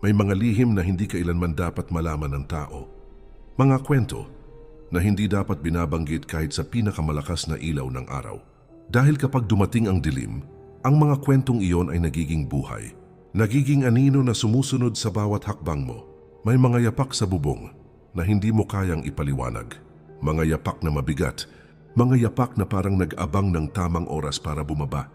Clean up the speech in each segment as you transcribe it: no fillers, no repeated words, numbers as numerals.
May mga lihim na hindi kailanman dapat malaman ng tao. Mga kwento na hindi dapat binabanggit kahit sa pinakamalakas na ilaw ng araw. Dahil kapag dumating ang dilim, ang mga kwentong iyon ay nagiging buhay. Nagiging anino na sumusunod sa bawat hakbang mo. May mga yapak sa bubong na hindi mo kayang ipaliwanag. Mga yapak na mabigat, mga yapak na parang nag-abang ng tamang oras para bumaba.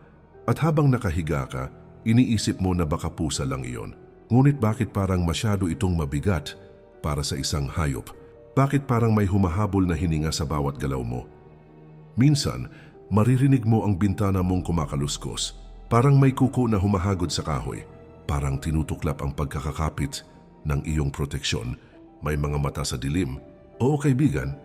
At habang nakahiga ka, iniisip mo na baka pusa lang iyon. Ngunit bakit parang masyado itong mabigat para sa isang hayop? Bakit parang may humahabol na hininga sa bawat galaw mo? Minsan, maririnig mo ang bintana mong kumakaluskos. Parang may kuko na humahagod sa kahoy. Parang tinutuklap ang pagkakakapit ng iyong proteksyon. May mga mata sa dilim. Oo kaibigan,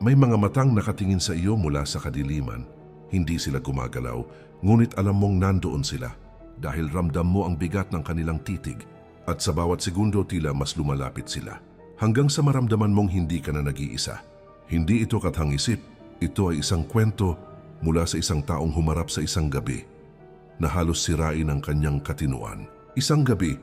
may mga matang nakatingin sa iyo mula sa kadiliman. Hindi sila gumagalaw, ngunit alam mong nandoon sila. Dahil ramdam mo ang bigat ng kanilang titig. At sa bawat segundo tila mas lumalapit sila. Hanggang sa maramdaman mong hindi ka na nag-iisa. Hindi ito kathang-isip, ito ay isang kwento mula sa isang taong humarap sa isang gabi na halos sirain ang kanyang katinuan. Isang gabi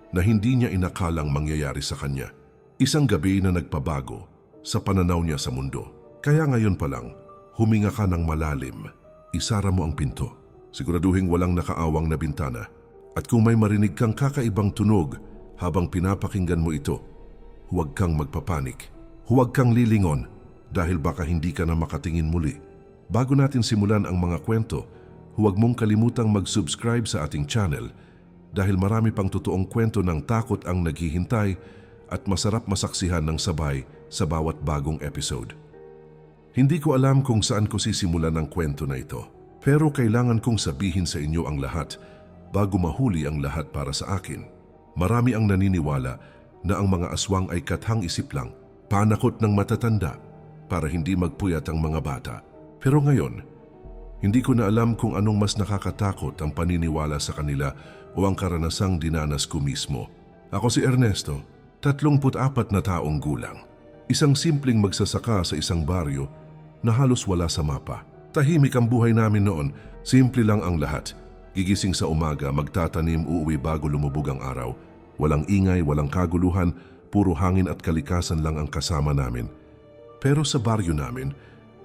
na hindi niya inakalang mangyayari sa kanya. Isang gabi na nagpabago sa pananaw niya sa mundo. Kaya ngayon pa lang, huminga ka ng malalim, isara mo ang pinto. Siguraduhin walang nakaawang na bintana. At kung may marinig kang kakaibang tunog habang pinapakinggan mo ito, huwag kang magpapanik. Huwag kang lilingon dahil baka hindi ka na makatingin muli. Bago natin simulan ang mga kwento, huwag mong kalimutang mag-subscribe sa ating channel dahil marami pang totoong kwento ng takot ang naghihintay at masarap masaksihan ng sabay sa bawat bagong episode. Hindi ko alam kung saan ko sisimulan ang kwento na ito, pero kailangan kong sabihin sa inyo ang lahat bago mahuli ang lahat para sa akin. Marami ang naniniwala na ang mga aswang ay kathang-isip lang, panakot ng matatanda para hindi magpuyat ang mga bata. Pero ngayon, hindi ko na alam kung anong mas nakakatakot ang paniniwala sa kanila o ang karanasang dinanas ko mismo. Ako si Ernesto, 34 na taong gulang. Isang simpleng magsasaka sa isang baryo na halos wala sa mapa. Tahimik ang buhay namin noon, simple lang ang lahat. Gigising sa umaga, magtatanim, uuwi bago lumubog ang araw. Walang ingay, walang kaguluhan, puro hangin at kalikasan lang ang kasama namin. Pero sa baryo namin,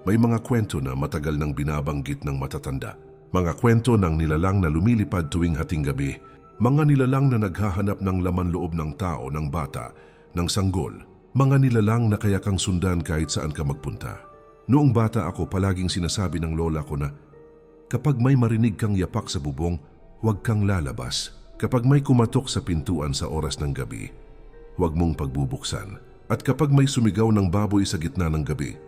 may mga kwento na matagal nang binabanggit ng matatanda. Mga kwento ng nilalang na lumilipad tuwing hating gabi. Mga nilalang na naghahanap ng laman loob ng tao, ng bata, ng sanggol. Mga nilalang na kaya kang sundan kahit saan ka magpunta. Noong bata ako, palaging sinasabi ng lola ko na kapag may marinig kang yapak sa bubong, huwag kang lalabas. Kapag may kumatok sa pintuan sa oras ng gabi, huwag mong pagbubuksan. At kapag may sumigaw ng baboy sa gitna ng gabi,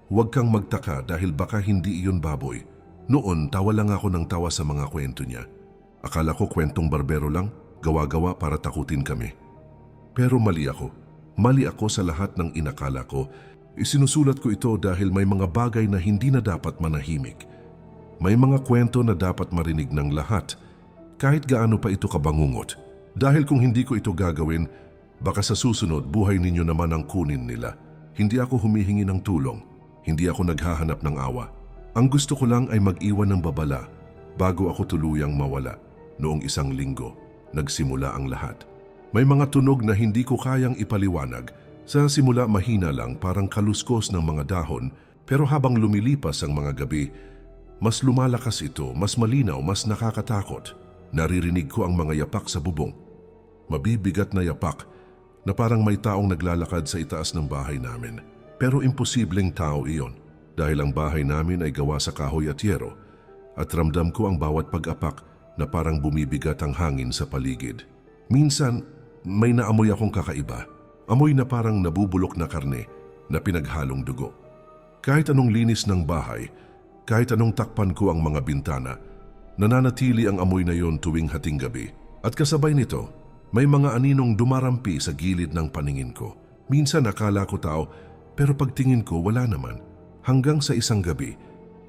huwag kang magtaka dahil baka hindi iyon baboy. Noon, tawa lang ako ng tawa sa mga kwento niya. Akala ko kwentong barbero lang, gawa-gawa para takutin kami. Pero mali ako. Mali ako sa lahat ng inakala ko. Isinusulat ko ito dahil may mga bagay na hindi na dapat manahimik. May mga kwento na dapat marinig ng lahat, kahit gaano pa ito kabangungot. Dahil kung hindi ko ito gagawin, baka sa susunod buhay ninyo naman ang kunin nila. Hindi ako humihingi ng tulong. Hindi ako naghahanap ng awa. Ang gusto ko lang ay mag-iwan ng babala bago ako tuluyang mawala. Noong isang linggo, nagsimula ang lahat. May mga tunog na hindi ko kayang ipaliwanag. Sa simula mahina lang, parang kaluskos ng mga dahon, pero habang lumilipas ang mga gabi, mas lumalakas ito, mas malinaw, mas nakakatakot. Naririnig ko ang mga yapak sa bubong. Mabibigat na yapak na parang may taong naglalakad sa itaas ng bahay namin. Pero imposibleng tao iyon dahil ang bahay namin ay gawa sa kahoy at yero at ramdam ko ang bawat pag-apak na parang bumibigat ang hangin sa paligid. Minsan, may naamoy akong kakaiba. Amoy na parang nabubulok na karne na pinaghalong dugo. Kahit anong linis ng bahay, kahit anong takpan ko ang mga bintana, nananatili ang amoy na yon tuwing hating gabi. At kasabay nito, may mga aninong dumarampi sa gilid ng paningin ko. Minsan akala ko tao, pero pagtingin ko wala naman. Hanggang sa isang gabi,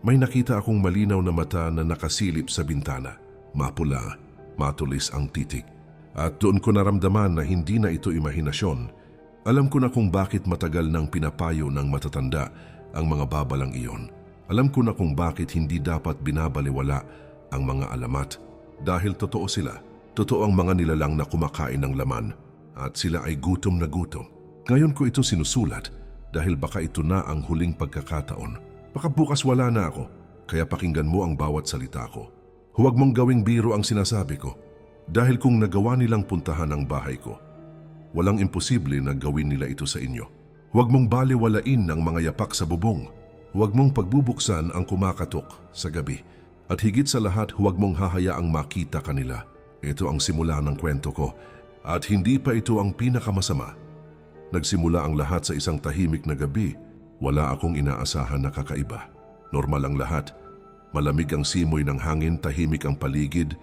may nakita akong malinaw na mata na nakasilip sa bintana. Mapula, matulis ang titik. At doon ko naramdaman na hindi na ito imahinasyon. Alam ko na kung bakit matagal nang pinapayo ng matatanda ang mga babalang iyon. Alam ko na kung bakit hindi dapat binabaliwala ang mga alamat. Dahil totoo sila. Totoo ang mga nilalang na kumakain ng laman at sila ay gutom na gutom. Ngayon ko ito sinusulat dahil baka ito na ang huling pagkakataon. Baka bukas wala na ako, kaya pakinggan mo ang bawat salita ko. Huwag mong gawing biro ang sinasabi ko dahil kung nagawa nilang puntahan ang bahay ko, walang imposible na gawin nila ito sa inyo. Huwag mong baliwalain ang mga yapak sa bubong. Huwag mong pagbubuksan ang kumakatok sa gabi. At higit sa lahat, huwag mong hahayaang makita kanila. Ito ang simula ng kwento ko at hindi pa ito ang pinakamasama. Nagsimula ang lahat sa isang tahimik na gabi. Wala akong inaasahan na kakaiba. Normal ang lahat. Malamig ang simoy ng hangin, tahimik ang paligid,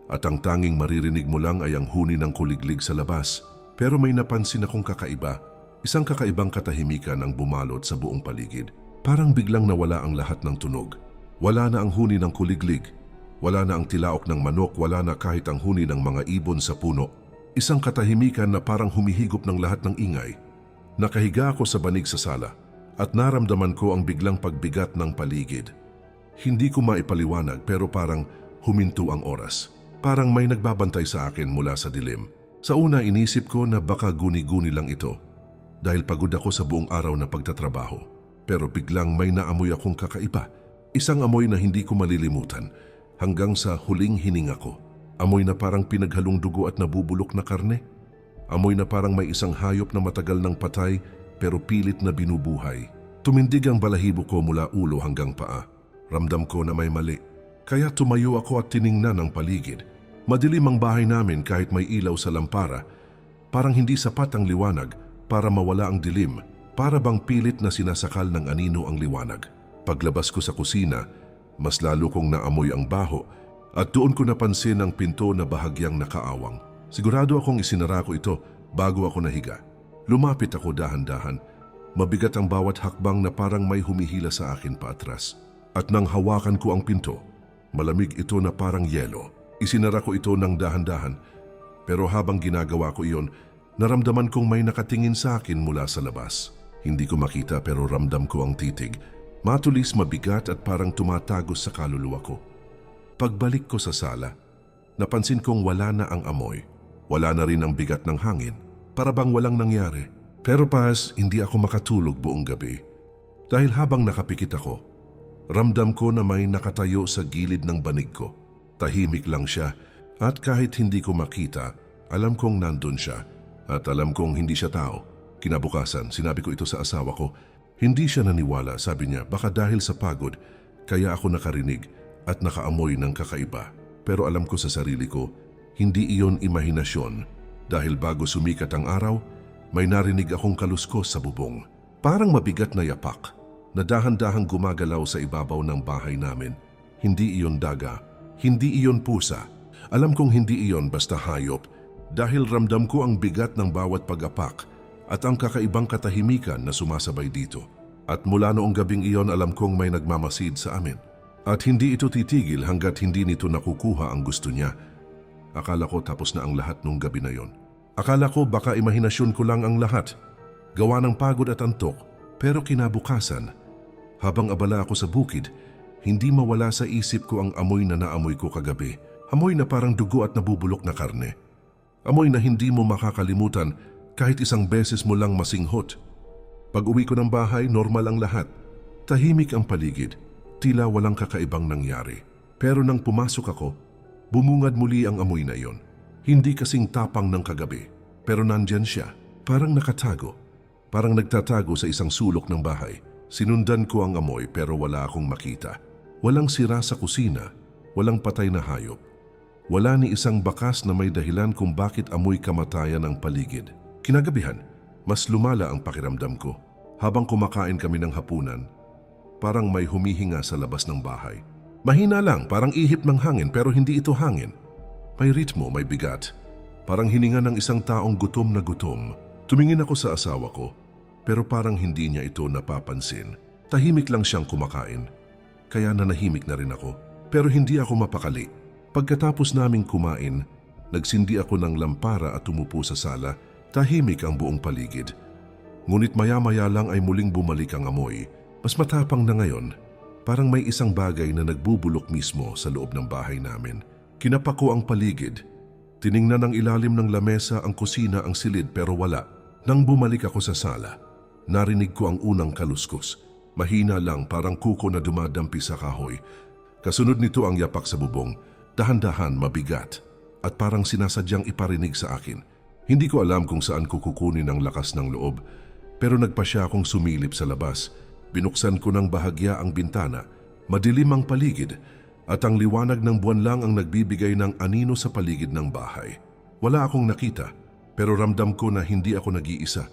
at ang tanging maririnig mo lang ay ang huni ng kuliglig sa labas. Pero may napansin akong kakaiba. Isang kakaibang katahimikan ang bumalot sa buong paligid. Parang biglang nawala ang lahat ng tunog. Wala na ang huni ng kuliglig. Wala na ang tilaok ng manok, wala na kahit ang huni ng mga ibon sa puno. Isang katahimikan na parang humihigop ng lahat ng ingay. Nakahiga ako sa banig sa sala at naramdaman ko ang biglang pagbigat ng paligid. Hindi ko maipaliwanag pero parang huminto ang oras. Parang may nagbabantay sa akin mula sa dilim. Sa una inisip ko na baka guni-guni lang ito dahil pagod ako sa buong araw na pagtatrabaho. Pero biglang may naamoy akong kakaiba. Isang amoy na hindi ko malilimutan hanggang sa huling hininga ko. Amoy na parang pinaghalong dugo at nabubulok na karne. Amoy na parang may isang hayop na matagal nang patay pero pilit na binubuhay. Tumindig ang balahibo ko mula ulo hanggang paa. Ramdam ko na may mali. Kaya tumayo ako at tiningnan ang paligid. Madilim ang bahay namin kahit may ilaw sa lampara. Parang hindi sapat ang liwanag para mawala ang dilim. Para bang pilit na sinasakal ng anino ang liwanag. Paglabas ko sa kusina, mas lalo kong naamoy ang baho at doon ko napansin ang pinto na bahagyang nakaawang. Sigurado akong isinara ko ito bago ako nahiga. Lumapit ako dahan-dahan. Mabigat ang bawat hakbang na parang may humihila sa akin paatras. At nang hawakan ko ang pinto, malamig ito na parang yelo. Isinara ko ito ng dahan-dahan. Pero habang ginagawa ko iyon, naramdaman kong may nakatingin sa akin mula sa labas. Hindi ko makita pero ramdam ko ang titig. Matulis, mabigat at parang tumatagos sa kaluluwa ko. Pagbalik ko sa sala, napansin kong wala na ang amoy. Wala na rin ang bigat ng hangin. Para bang walang nangyari. Pero pas, hindi ako makatulog buong gabi. Dahil habang nakapikit ako, ramdam ko na may nakatayo sa gilid ng banig ko. Tahimik lang siya at kahit hindi ko makita, alam kong nandun siya. At alam kong hindi siya tao. Kinabukasan, sinabi ko ito sa asawa ko. Hindi siya naniwala, sabi niya, baka dahil sa pagod, kaya ako nakarinig at nakaamoy ng kakaiba. Pero alam ko sa sarili ko, hindi iyon imahinasyon dahil bago sumikat ang araw, may narinig akong kaluskos sa bubong. Parang mabigat na yapak na dahan-dahang gumagalaw sa ibabaw ng bahay namin. Hindi iyon daga, hindi iyon pusa. Alam kong hindi iyon basta hayop dahil ramdam ko ang bigat ng bawat pag-apak at ang kakaibang katahimikan na sumasabay dito. At mula noong gabing iyon alam kong may nagmamasid sa amin. At hindi ito titigil hanggat hindi nito nakukuha ang gusto niya. Akala ko tapos na ang lahat nung gabi na yon. Akala ko baka imahinasyon ko lang ang lahat. Gawa ng pagod at antok. Pero kinabukasan, habang abala ako sa bukid, hindi mawala sa isip ko ang amoy na naamoy ko kagabi. Amoy na parang dugo at nabubulok na karne. Amoy na hindi mo makakalimutan kahit isang beses mo lang masinghot. Pag uwi ko ng bahay, normal ang lahat. Tahimik ang paligid, tila walang kakaibang nangyari. Pero nang pumasok ako, bumungad muli ang amoy na iyon. Hindi kasing tapang ng kagabi, pero nandyan siya. Parang nakatago, parang nagtatago sa isang sulok ng bahay. Sinundan ko ang amoy pero wala akong makita. Walang sira sa kusina, walang patay na hayop. Wala ni isang bakas na may dahilan kung bakit amoy kamatayan ang paligid. Kinagabihan, mas lumala ang pakiramdam ko. Habang kumakain kami ng hapunan, parang may humihinga sa labas ng bahay. Mahina lang, parang ihip ng hangin pero hindi ito hangin. May ritmo, may bigat. Parang hininga ng isang taong gutom na gutom. Tumingin ako sa asawa ko, pero parang hindi niya ito napapansin. Tahimik lang siyang kumakain. Kaya nanahimik na rin ako, pero hindi ako mapakali. Pagkatapos naming kumain, nagsindi ako ng lampara at tumupo sa sala. Tahimik ang buong paligid. Ngunit maya-maya lang ay muling bumalik ang amoy. Mas matapang na ngayon. Parang may isang bagay na nagbubulok mismo sa loob ng bahay namin. Kinapa ko ang paligid. Tiningnan ng ilalim ng lamesa ang kusina, ang silid, pero wala. Nang bumalik ako sa sala, narinig ko ang unang kaluskos. Mahina lang, parang kuko na dumadampi sa kahoy. Kasunod nito ang yapak sa bubong, dahan-dahan, mabigat, at parang sinasadyang iparinig sa akin. Hindi ko alam kung saan ko kukunin ang lakas ng loob, pero nagpa siya akong sumilip sa labas. Binuksan ko ng bahagya ang bintana. Madilim ang paligid, at ang liwanag ng buwan lang ang nagbibigay ng anino sa paligid ng bahay. Wala akong nakita, pero ramdam ko na hindi ako nag-iisa.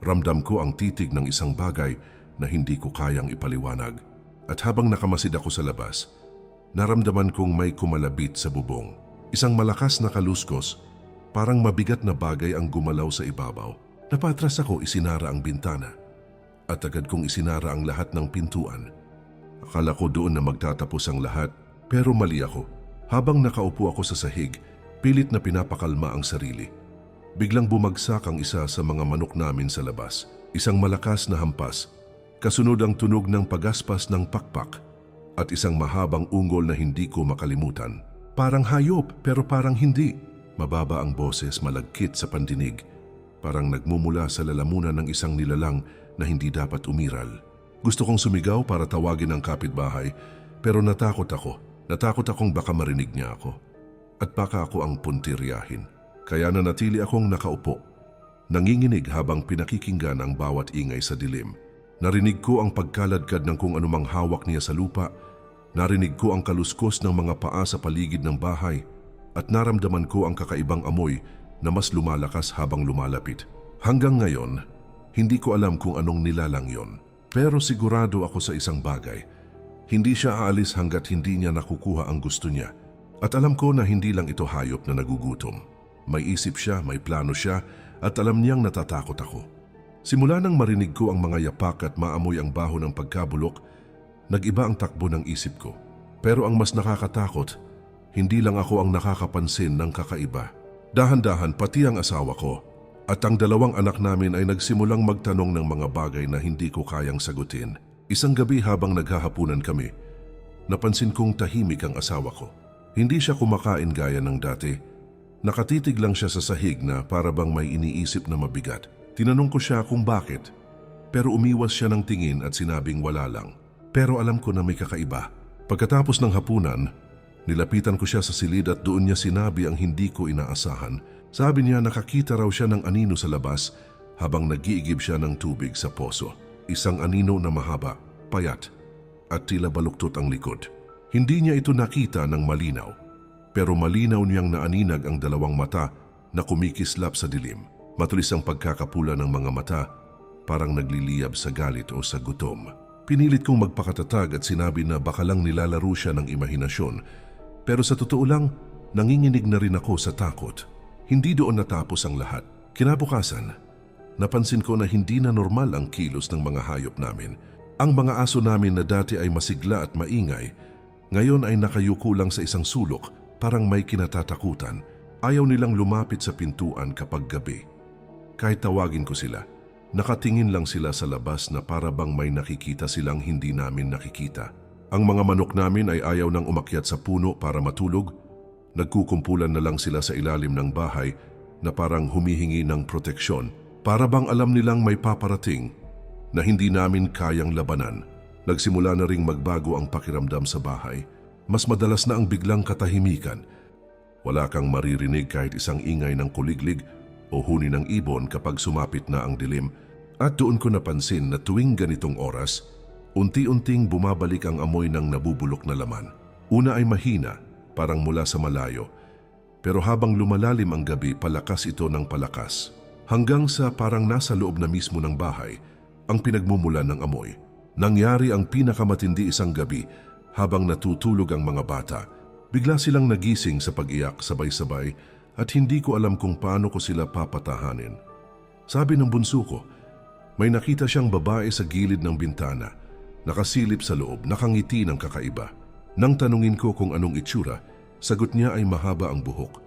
Ramdam ko ang titig ng isang bagay na hindi ko kayang ipaliwanag. At habang nakamasid ako sa labas, naramdaman kong may kumalabit sa bubong. Isang malakas na kaluskos, parang mabigat na bagay ang gumalaw sa ibabaw. Napatras ako, isinara ang bintana. At agad kong isinara ang lahat ng pintuan. Akala ko doon na magtatapos ang lahat, pero mali ako. Habang nakaupo ako sa sahig, pilit na pinapakalma ang sarili. Biglang bumagsak ang isa sa mga manok namin sa labas. Isang malakas na hampas. Kasunod ang tunog ng pagaspas ng pakpak at isang mahabang ungol na hindi ko makalimutan. Parang hayop, pero parang hindi. Mababa ang boses, malagkit sa pandinig. Parang nagmumula sa lalamunan ng isang nilalang na hindi dapat umiral. Gusto kong sumigaw para tawagin ang kapitbahay, pero natakot ako. Natakot akong baka marinig niya ako. At baka ako ang puntiryahin. Kaya nanatili akong nakaupo. Nanginginig habang pinakikinggan ang bawat ingay sa dilim. Narinig ko ang pagkaladkad ng kung anumang hawak niya sa lupa. Narinig ko ang kaluskos ng mga paa sa paligid ng bahay. At naramdaman ko ang kakaibang amoy na mas lumalakas habang lumalapit. Hanggang ngayon, hindi ko alam kung anong nilalang yon. Pero sigurado ako sa isang bagay. Hindi siya aalis hanggat hindi niya nakukuha ang gusto niya. At alam ko na hindi lang ito hayop na nagugutom. May isip siya, may plano siya, at alam niyang natatakot ako. Simula nang marinig ko ang mga yapak at maamoy ang baho ng pagkabulok, nag-iba ang takbo ng isip ko. Pero ang mas nakakatakot, hindi lang ako ang nakakapansin ng kakaiba. Dahan-dahan pati ang asawa ko at ang dalawang anak namin ay nagsimulang magtanong ng mga bagay na hindi ko kayang sagutin. Isang gabi habang naghahapunan kami, napansin kong tahimik ang asawa ko. Hindi siya kumakain gaya ng dati. Nakatitig lang siya sa sahig na para bang may iniisip na mabigat. Tinanong ko siya kung bakit, pero umiwas siya ng tingin at sinabing wala lang. Pero alam ko na may kakaiba. Pagkatapos ng hapunan, nilapitan ko siya sa silid at doon niya sinabi ang hindi ko inaasahan. Sabi niya nakakita raw siya ng anino sa labas habang nag-iigib siya ng tubig sa poso. Isang anino na mahaba, payat, at tila baluktot ang likod. Hindi niya ito nakita ng malinaw, pero malinaw niyang naaninag ang dalawang mata na kumikislap sa dilim. Matulis ang pagkakapula ng mga mata, parang nagliliyab sa galit o sa gutom. Pinilit kong magpakatatag at sinabi na baka lang nilalaro siya ng imahinasyon. Pero sa totoo lang, nanginginig na rin ako sa takot. Hindi doon natapos ang lahat. Kinabukasan, napansin ko na hindi na normal ang kilos ng mga hayop namin. Ang mga aso namin na dati ay masigla at maingay, ngayon ay nakayuko lang sa isang sulok, parang may kinatatakutan. Ayaw nilang lumapit sa pintuan kapag gabi. Kahit tawagin ko sila, nakatingin lang sila sa labas na para bang may nakikita silang hindi namin nakikita. Ang mga manok namin ay ayaw nang umakyat sa puno para matulog. Nagkukumpulan na lang sila sa ilalim ng bahay na parang humihingi ng proteksyon. Para bang alam nilang may paparating na hindi namin kayang labanan. Nagsimula na ring magbago ang pakiramdam sa bahay. Mas madalas na ang biglang katahimikan. Wala kang maririnig kahit isang ingay ng kuliglig o huni ng ibon kapag sumapit na ang dilim. At doon ko napansin na tuwing ganitong oras, unti-unting bumabalik ang amoy ng nabubulok na laman. Una ay mahina, parang mula sa malayo. Pero habang lumalalim ang gabi, palakas ito ng palakas. Hanggang sa parang nasa loob na mismo ng bahay, ang pinagmumulan ng amoy. Nangyari ang pinakamatindi isang gabi habang natutulog ang mga bata. Bigla silang nagising sa pag-iyak sabay-sabay at hindi ko alam kung paano ko sila papatahanin. Sabi ng bunso ko, may nakita siyang babae sa gilid ng bintana, nakasilip sa loob, nakangiti ng kakaiba. Nang tanungin ko kung anong itsura, sagot niya ay mahaba ang buhok,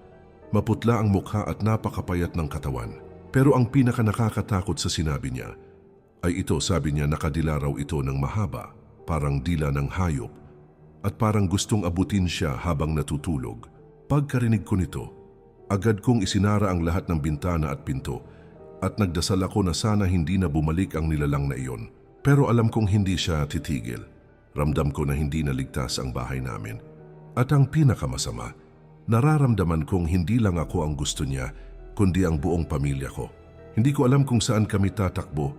maputla ang mukha at napakapayat ng katawan. Pero ang pinaka nakakatakot sa sinabi niya ay ito, sabi niya nakadila raw ito ng mahaba, parang dila ng hayop, at parang gustong abutin siya habang natutulog. Pagkarinig ko nito, Agad kong isinara ang lahat ng bintana at pinto at nagdasal ako na sana hindi na bumalik ang nilalang na iyon. Pero alam kong hindi siya titigil. Ramdam ko na hindi naligtas ang bahay namin. At ang pinakamasama, nararamdaman kong hindi lang ako ang gusto niya, kundi ang buong pamilya ko. Hindi ko alam kung saan kami tatakbo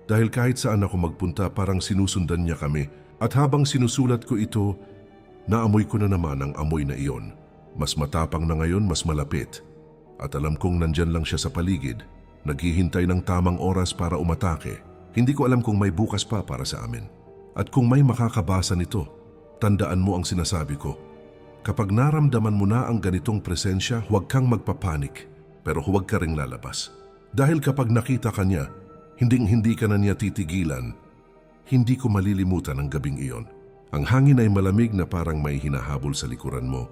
dahil kahit saan ako magpunta parang sinusundan niya kami at habang sinusulat ko ito, naamoy ko na naman ang amoy na iyon. Mas matapang na ngayon, mas malapit. At alam kong nandyan lang siya sa paligid, naghihintay ng tamang oras para umatake. Hindi ko alam kung may bukas pa para sa amin. At kung may makakabasa nito, tandaan mo ang sinasabi ko. Kapag naramdaman mo na ang ganitong presensya, huwag kang magpapanik, pero huwag ka ring lalabas. Dahil kapag nakita ka niya, hindi ka na niya titigilan. Hindi ko malilimutan ang gabing iyon. Ang hangin ay malamig na parang may hinahabol sa likuran mo.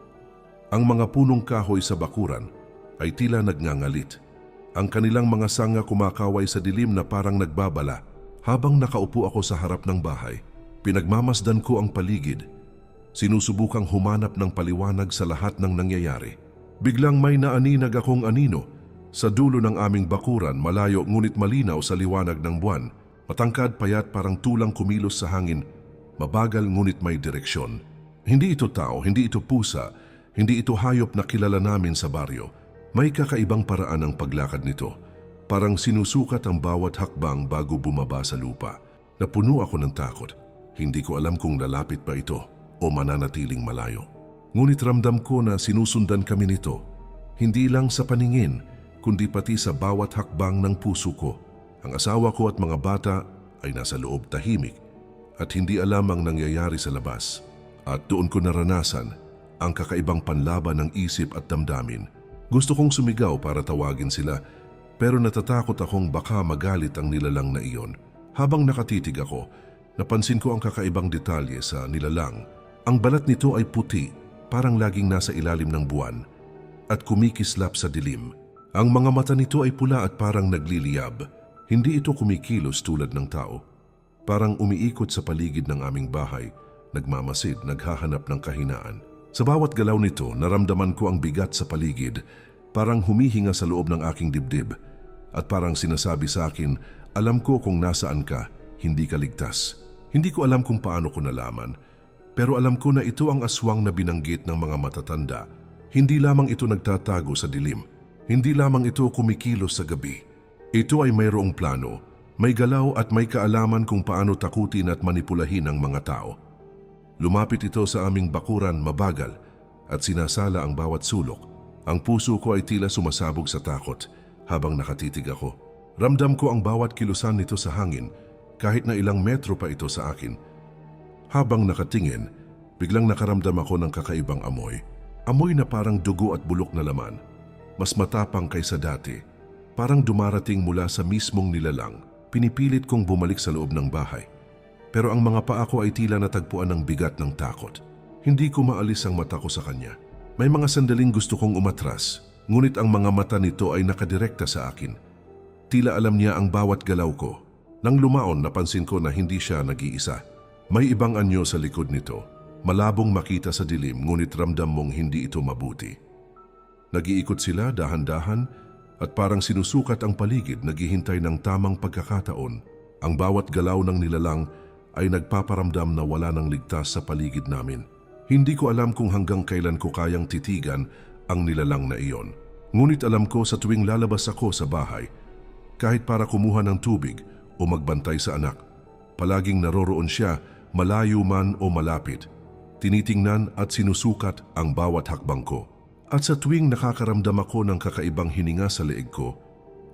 Ang mga punong kahoy sa bakuran ay tila nagngangalit. Ang kanilang mga sanga kumakaway sa dilim na parang nagbabala. Habang nakaupo ako sa harap ng bahay, pinagmamasdan ko ang paligid. Sinusubukang humanap ng paliwanag sa lahat ng nangyayari. Biglang may naaninag akong anino. Sa dulo ng aming bakuran, malayo ngunit malinaw sa liwanag ng buwan. Matangkad, payat, parang tulang kumilos sa hangin. Mabagal ngunit may direksyon. Hindi ito tao, hindi ito pusa, hindi ito hayop na kilala namin sa baryo. May kakaibang paraan ang paglakad nito. Parang sinusukat ang bawat hakbang bago bumaba sa lupa. Napuno ako ng takot. Hindi ko alam kung lalapit pa ito o mananatiling malayo. Ngunit ramdam ko na sinusundan kami nito. Hindi lang sa paningin, kundi pati sa bawat hakbang ng puso ko. Ang asawa ko at mga bata ay nasa loob tahimik at hindi alam ang nangyayari sa labas. At doon ko naranasan ang kakaibang panlaban ng isip at damdamin. Gusto kong sumigaw para tawagin sila, pero natatakot akong baka magalit ang nilalang na iyon. Habang nakatitig ako, napansin ko ang kakaibang detalye sa nilalang. Ang balat nito ay puti, parang laging nasa ilalim ng buwan, at kumikislap sa dilim. Ang mga mata nito ay pula at parang nagliliyab. Hindi ito kumikilos tulad ng tao. Parang umiikot sa paligid ng aming bahay, nagmamasid, naghahanap ng kahinaan. Sa bawat galaw nito, naramdaman ko ang bigat sa paligid, parang humihinga sa loob ng aking dibdib. At parang sinasabi sa akin, alam ko kung nasaan ka, hindi ka ligtas. Hindi ko alam kung paano ko nalaman, pero alam ko na ito ang aswang na binanggit ng mga matatanda. Hindi lamang ito nagtatago sa dilim, hindi lamang ito kumikilos sa gabi. Ito ay mayroong plano, may galaw at may kaalaman kung paano takutin at manipulahin ang mga tao. Lumapit ito sa aming bakuran mabagal at sinasala ang bawat sulok. Ang puso ko ay tila sumasabog sa takot habang nakatitig ako. Ramdam ko ang bawat kilusan nito sa hangin kahit na ilang metro pa ito sa akin. Habang nakatingin, biglang nakaramdam ako ng kakaibang amoy. Amoy na parang dugo at bulok na laman. Mas matapang kaysa dati. Parang dumarating mula sa mismong nilalang. Pinipilit kong bumalik sa loob ng bahay. Pero ang mga paa ko ay tila natagpuan ng bigat ng takot. Hindi ko maalis ang mata ko sa kanya. May mga sandaling gusto kong umatras, ngunit ang mga mata nito ay nakadirekta sa akin. Tila alam niya ang bawat galaw ko. Nang lumaon, napansin ko na hindi siya nag-iisa. May ibang anyo sa likod nito. Malabong makita sa dilim, ngunit ramdam mong hindi ito mabuti. Nag-iikot sila dahan-dahan at parang sinusukat ang paligid, naghihintay ng tamang pagkakataon. Ang bawat galaw ng nilalang ay nagpaparamdam na wala nang ligtas sa paligid namin. Hindi ko alam kung hanggang kailan ko kayang titigan ang nilalang na iyon. Ngunit alam ko sa tuwing lalabas ako sa bahay, kahit para kumuha ng tubig o magbantay sa anak, palaging naroroon siya, malayo man o malapit. Tinitingnan at sinusukat ang bawat hakbang ko. At sa tuwing nakakaramdam ako ng kakaibang hininga sa leeg ko,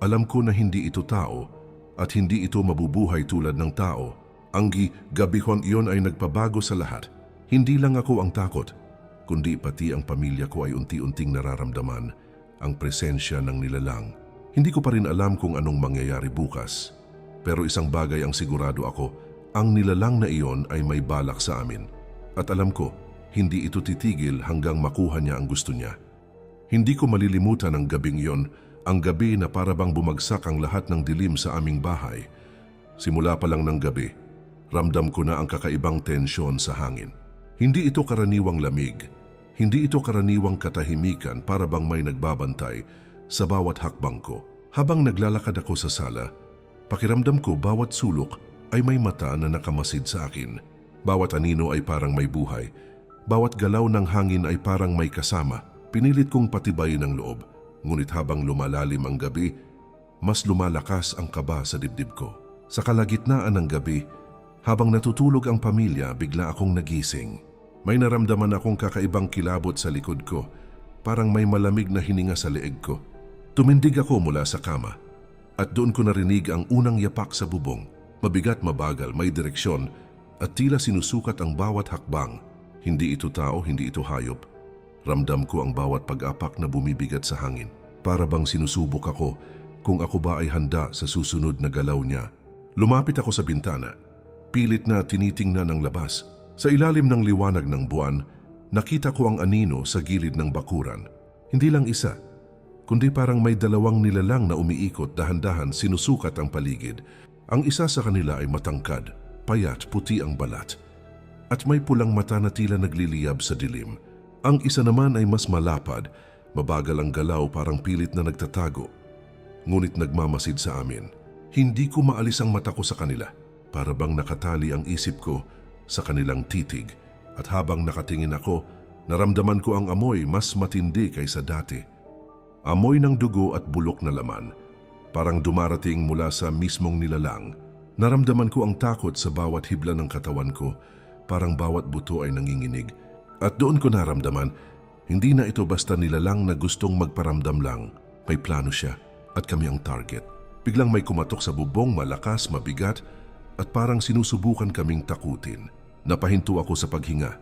alam ko na hindi ito tao at hindi ito mabubuhay tulad ng tao. Ang gabihon iyon ay nagpabago sa lahat. Hindi lang ako ang takot, kundi pati ang pamilya ko ay unti-unting nararamdaman ang presensya ng nilalang. Hindi ko pa rin alam kung anong mangyayari bukas. Pero isang bagay ang sigurado ako, ang nilalang na iyon ay may balak sa amin. At alam ko, hindi ito titigil hanggang makuha niya ang gusto niya. Hindi ko malilimutan ang gabing iyon, ang gabi na parabang bumagsak ang lahat ng dilim sa aming bahay. Simula pa lang ng gabi, ramdam ko na ang kakaibang tensyon sa hangin. Hindi ito karaniwang lamig. Hindi ito karaniwang katahimikan para bang may nagbabantay sa bawat hakbang ko. Habang naglalakad ako sa sala, pakiramdam ko bawat sulok ay may mata na nakamasid sa akin. Bawat anino ay parang may buhay. Bawat galaw ng hangin ay parang may kasama. Pinilit kong patibayin ang loob. Ngunit habang lumalalim ang gabi, mas lumalakas ang kaba sa dibdib ko. Sa kalagitnaan ng gabi, habang natutulog ang pamilya, bigla akong nagising. May naramdaman akong kakaibang kilabot sa likod ko, parang may malamig na hininga sa leeg ko. Tumindig ako mula sa kama, at doon ko narinig ang unang yapak sa bubong. Mabigat, mabagal, may direksyon, at tila sinusukat ang bawat hakbang. Hindi ito tao, hindi ito hayop. Ramdam ko ang bawat pag-apak na bumibigat sa hangin. Para bang sinusubok ako kung ako ba ay handa sa susunod na galaw niya. Lumapit ako sa bintana. Pilit na tinitingnan ang labas. Sa ilalim ng liwanag ng buwan, nakita ko ang anino sa gilid ng bakuran. Hindi lang isa, kundi parang may dalawang nilalang na umiikot dahan-dahan sinusukat ang paligid. Ang isa sa kanila ay matangkad, payat, puti ang balat, at may pulang mata na tila nagliliyab sa dilim. Ang isa naman ay mas malapad, mabagal ang galaw, parang pilit na nagtatago. Ngunit nagmamasid sa amin. Hindi ko maalis ang mata ko sa kanila. Para bang nakatali ang isip ko sa kanilang titig, at habang nakatingin ako, naramdaman ko ang amoy mas matindi kaysa dati. Amoy ng dugo at bulok na laman, parang dumarating mula sa mismong nilalang. Naramdaman ko ang takot sa bawat hibla ng katawan ko, parang bawat buto ay nanginginig. At doon ko naramdaman, hindi na ito basta nilalang na gustong magparamdam lang. May plano siya, at kami ang target. Biglang may kumatok sa bubong, malakas, mabigat, at parang sinusubukan kaming takutin. Napahinto ako sa paghinga,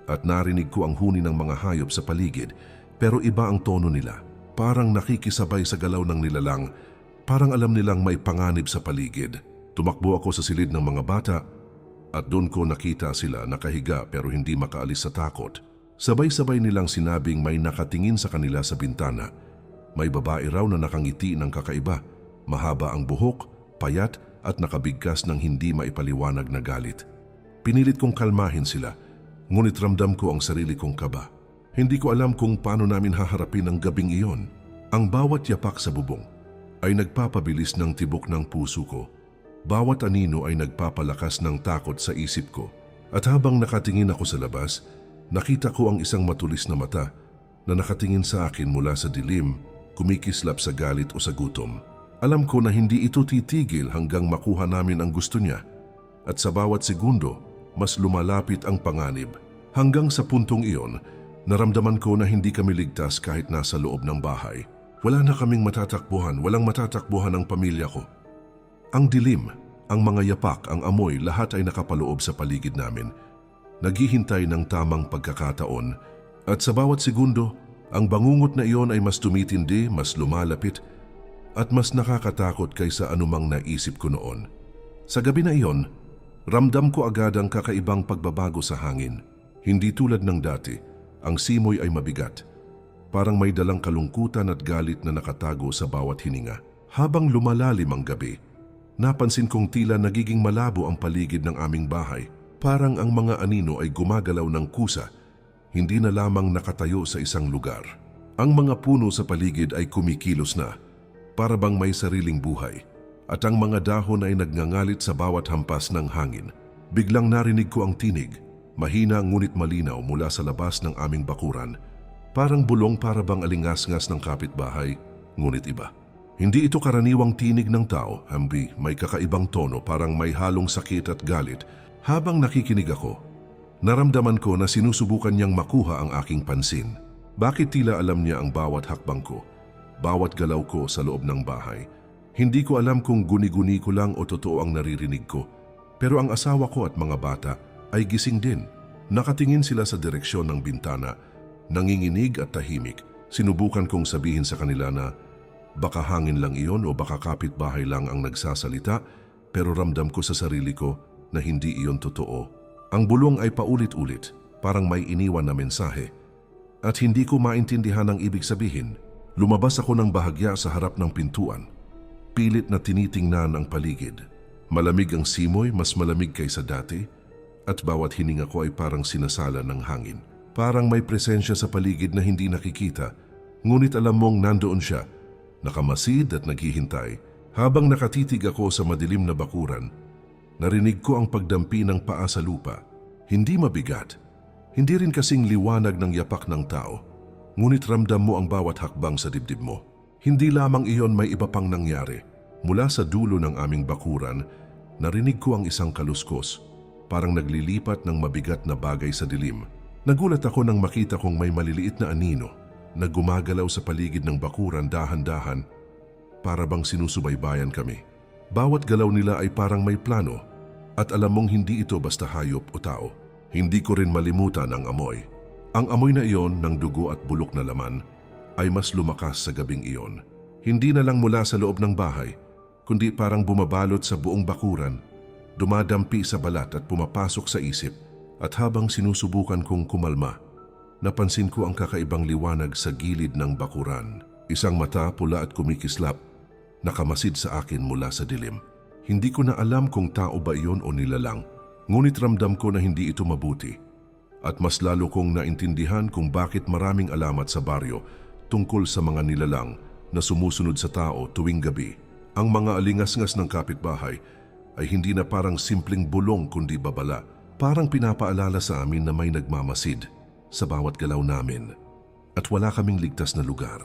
at narinig ko ang huni ng mga hayop sa paligid, pero iba ang tono nila. Parang nakikisabay sa galaw ng nilalang, parang alam nilang may panganib sa paligid. Tumakbo ako sa silid ng mga bata, at doon ko nakita sila nakahiga pero hindi makaalis sa takot. Sabay-sabay nilang sinabing may nakatingin sa kanila sa bintana. May babae raw na nakangiti ng kakaiba, mahaba ang buhok, payat at nakabigkas ng hindi maipaliwanag na galit. Pinilit kong kalmahin sila, ngunit ramdam ko ang sarili kong kaba. Hindi ko alam kung paano namin haharapin ang gabing iyon. Ang bawat yapak sa bubong ay nagpapabilis ng tibok ng puso ko. Bawat anino ay nagpapalakas ng takot sa isip ko. At habang nakatingin ako sa labas, nakita ko ang isang matulis na mata na nakatingin sa akin mula sa dilim, kumikislap sa galit o sa gutom. Alam ko na hindi ito titigil hanggang makuha namin ang gusto niya. At sa bawat segundo, mas lumalapit ang panganib. Hanggang sa puntong iyon, naramdaman ko na hindi kami ligtas kahit nasa loob ng bahay. Wala na kaming matatakbuhan, walang matatakbuhan ang pamilya ko. Ang dilim, ang mga yapak, ang amoy, lahat ay nakapaloob sa paligid namin. Naghihintay ng tamang pagkakataon, at sa bawat segundo, ang bangungot na iyon ay mas tumitindi, mas lumalapit, at mas nakakatakot kaysa anumang naisip ko noon. Sa gabi na iyon, ramdam ko agad ang kakaibang pagbabago sa hangin. Hindi tulad ng dati, ang simoy ay mabigat. Parang may dalang kalungkutan at galit na nakatago sa bawat hininga. Habang lumalalim ang gabi, napansin kong tila nagiging malabo ang paligid ng aming bahay. Parang ang mga anino ay gumagalaw ng kusa, hindi na lamang nakatayo sa isang lugar. Ang mga puno sa paligid ay kumikilos na, para bang may sariling buhay. At ang mga dahon ay nagngangalit sa bawat hampas ng hangin. Biglang narinig ko ang tinig, mahina ngunit malinaw mula sa labas ng aming bakuran. Parang bulong, para bang alingas-ngas ng kapitbahay, ngunit iba. Hindi ito karaniwang tinig ng tao, hambi, may kakaibang tono, parang may halong sakit at galit. Habang nakikinig ako, naramdaman ko na sinusubukan niyang makuha ang aking pansin. Bakit tila alam niya ang bawat hakbang ko, bawat galaw ko sa loob ng bahay? Hindi ko alam kung guni-guni ko lang o totoo ang naririnig ko. Pero ang asawa ko at mga bata ay gising din. Nakatingin sila sa direksyon ng bintana, nanginginig at tahimik. Sinubukan kong sabihin sa kanila na baka hangin lang iyon o baka kapitbahay lang ang nagsasalita, pero ramdam ko sa sarili ko na hindi iyon totoo. Ang bulong ay paulit-ulit, parang may iniwan na mensahe. At hindi ko maintindihan ang ibig sabihin. Lumabas ako ng bahagya sa harap ng pintuan. Pilit na tinitingnan ang paligid. Malamig ang simoy, mas malamig kaysa dati, at bawat hininga ko ay parang sinasala ng hangin. Parang may presensya sa paligid na hindi nakikita, ngunit alam mong nandoon siya, nakamasid at naghihintay. Habang nakatitig ako sa madilim na bakuran, narinig ko ang pagdampi ng paa sa lupa. Hindi mabigat, hindi rin kasing liwanag ng yapak ng tao, ngunit ramdam mo ang bawat hakbang sa dibdib mo. Hindi lamang iyon, may iba pang nangyari. Mula sa dulo ng aming bakuran, narinig ko ang isang kaluskos, parang naglilipat ng mabigat na bagay sa dilim. Nagulat ako nang makita kong may maliliit na anino na gumagalaw sa paligid ng bakuran dahan-dahan, para bang sinusubaybayan kami. Bawat galaw nila ay parang may plano, at alam mong hindi ito basta hayop o tao. Hindi ko rin malimutan ang amoy. Ang amoy na iyon ng dugo at bulok na laman ay mas lumakas sa gabing iyon. Hindi na lang mula sa loob ng bahay, kundi parang bumabalot sa buong bakuran, dumadampi sa balat at pumapasok sa isip. At habang sinusubukan kong kumalma, napansin ko ang kakaibang liwanag sa gilid ng bakuran. Isang mata, pula at kumikislap, nakamasid sa akin mula sa dilim. Hindi ko na alam kung tao ba iyon o nilalang, ngunit ramdam ko na hindi ito mabuti. At mas lalo kong naintindihan kung bakit maraming alamat sa baryo tungkol sa mga nilalang na sumusunod sa tao tuwing gabi. Ang mga alingas-ngas ng kapitbahay ay hindi na parang simpleng bulong kundi babala. Parang pinapaalala sa amin na may nagmamasid sa bawat galaw namin at wala kaming ligtas na lugar.